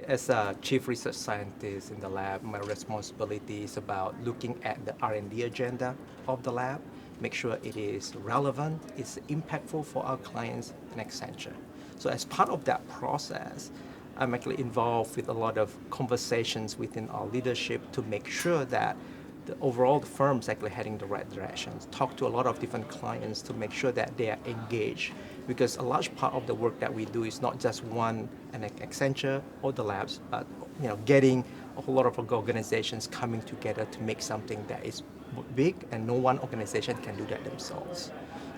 As a chief research scientist in the lab, my responsibility is about looking at the R&D agenda of the lab, make sure it is relevant, it's impactful for our clients and Accenture. So as part of that process, I'm actually involved with a lot of conversations within our leadership to make sure that the firm's actually heading the right direction. Talk to a lot of different clients to make sure that they are engaged, because a large part of the work that we do is not just one an Accenture or the labs, but getting a whole lot of organizations coming together to make something that is big, and no one organization can do that themselves.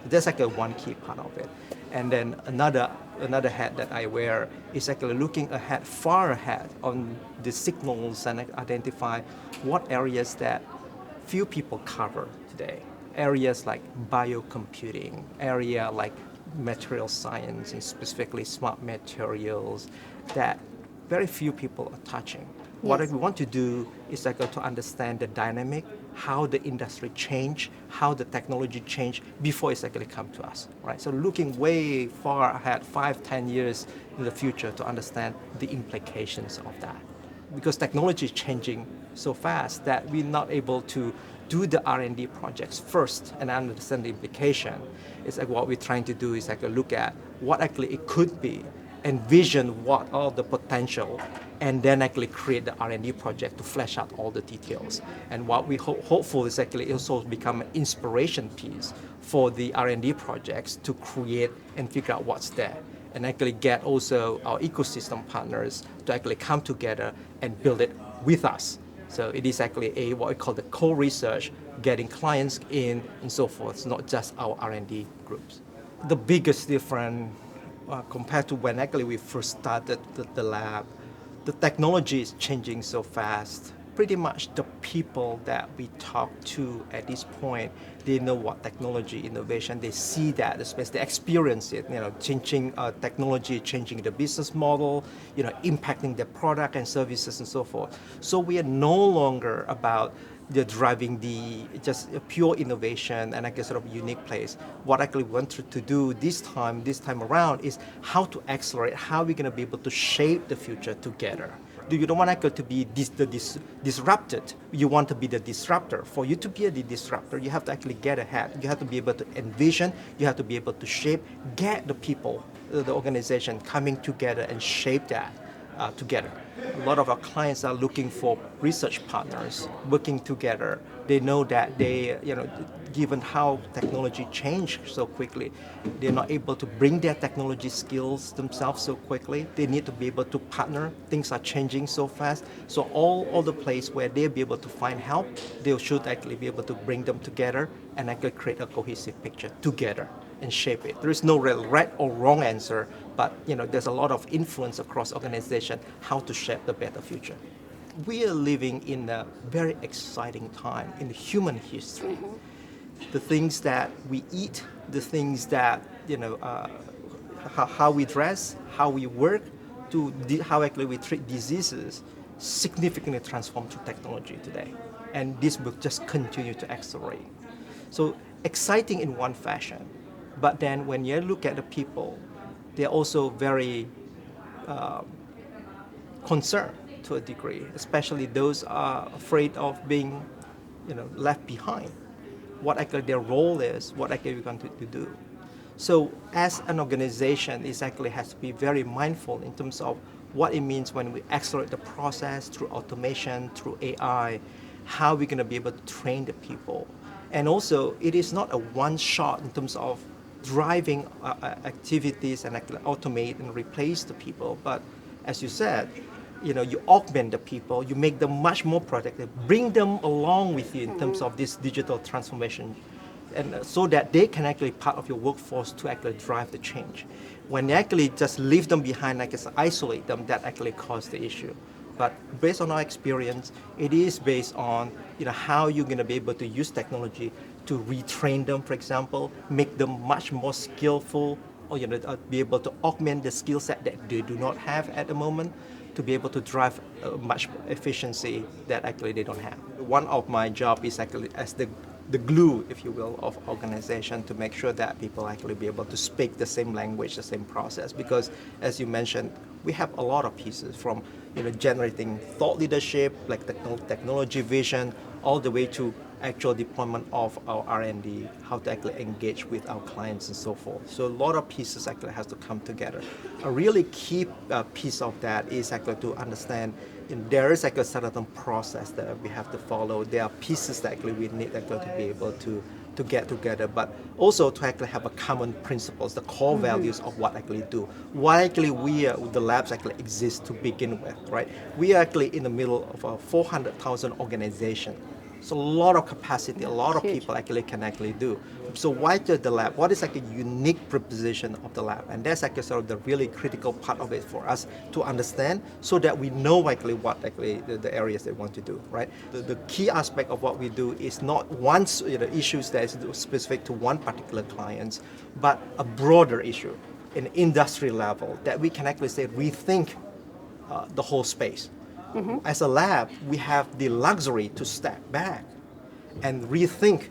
That's like one key part of it. And then another hat that I wear is actually looking ahead, far ahead on the signals and identify what areas that few people cover today. Areas like biocomputing, area like material science, and specifically smart materials that very few people are touching. What Yes. we want to do is like to understand the dynamic, how the industry change, how the technology change before it's actually come to us, right? So looking way far ahead, 5, 10 years in the future to understand the implications of that. Because technology is changing so fast that we're not able to do the R&D projects first and understand the implication. It's like what we're trying to do is like look at what actually it could be, envision what all the potential, and then actually create the R&D project to flesh out all the details. And what we hopeful is actually also become an inspiration piece for the R&D projects to create and figure out what's there, and actually get also our ecosystem partners to actually come together and build it with us. So it is actually what we call the co-research, getting clients in and so forth. It's not just our R&D groups. The biggest difference compared to when actually we first started the lab, the technology is changing so fast. Pretty much the people that we talk to at this point, they know what technology innovation, they see that, especially they experience it, changing technology, changing the business model, impacting the product and services and so forth. So we are no longer about driving the just pure innovation and I guess sort of unique place. What I actually wanted to do this time around is how to accelerate, how we're going to be able to shape the future together. You don't want to be disrupted. You want to be the disruptor. For you to be the disruptor, you have to actually get ahead. You have to be able to envision. You have to be able to shape, get the people, the organization coming together and shape that together. A lot of our clients are looking for research partners working together. They know that given how technology changed so quickly, they're not able to bring their technology skills themselves so quickly. They need to be able to partner. Things are changing so fast. So all the place where they'll be able to find help, they should actually be able to bring them together and actually create a cohesive picture together and shape it. There is no right or wrong answer, but there's a lot of influence across organization how to shape the better future. We are living in a very exciting time in human history. The things that we eat, the things that how we dress, how we work, to how actually we treat diseases, significantly transformed through technology today, and this will just continue to accelerate. So exciting in one fashion, but then when you look at the people, they're also very concerned to a degree, especially those are afraid of being left behind. What actually their role is, what actually we're going to do. So as an organization, it actually has to be very mindful in terms of what it means when we accelerate the process through automation, through AI, how we're going to be able to train the people. And also, it is not a one shot in terms of driving activities and actually automate and replace the people. But as you said, you augment the people, you make them much more productive, bring them along with you in terms of this digital transformation, and so that they can actually part of your workforce to actually drive the change. When you actually just leave them behind, I guess isolate them, that actually causes the issue. But based on our experience, it is based on how you're going to be able to use technology to retrain them, for example, make them much more skillful, or be able to augment the skill set that they do not have at the moment, to be able to drive much efficiency that actually they don't have. One of my job is actually as the the glue, if you will, of organization to make sure that people actually be able to speak the same language, the same process. Because as you mentioned, we have a lot of pieces from generating thought leadership, like technology vision, all the way to actual deployment of our R&D, how to actually engage with our clients and so forth. So a lot of pieces actually has to come together. A really key piece of that is actually to understand there is like a certain process that we have to follow. There are pieces that actually we need actually to be able to get together, but also to actually have a common principles, the core values of what actually do. Why actually the labs actually exist to begin with, right? We are actually in the middle of a 400,000 organization. So a lot of capacity, a lot of Huge. people actually can actually do. So why the lab? What is like a unique proposition of the lab? And that's actually sort of the really critical part of it for us to understand, so that we know actually what actually the areas they want to do, right? The key aspect of what we do is not one issues that is specific to one particular client, but a broader issue, an industry level that we can actually say rethink the whole space. As a lab, we have the luxury to step back and rethink,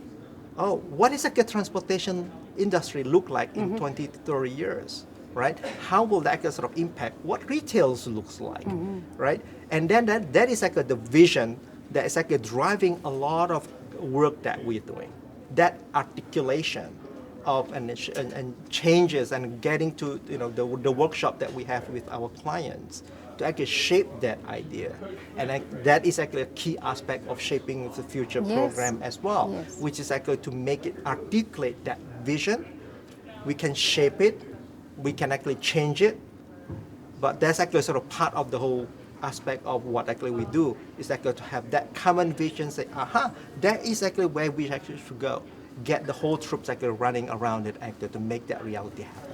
oh, what is like a transportation industry look like in 20 to 30 years, right? How will that sort of impact what retail looks like, right? And then that is like the vision that is like driving a lot of work that we're doing. That articulation of and changes and getting to the workshop that we have with our clients to actually shape that idea, and that is actually a key aspect of shaping the future program as well, which is actually to make it articulate that vision. We can shape it, we can actually change it, but that's actually sort of part of the whole aspect of what actually we do, is actually to have that common vision, say, that is actually where we actually should go. Get the whole troops actually running around it actually to make that reality happen.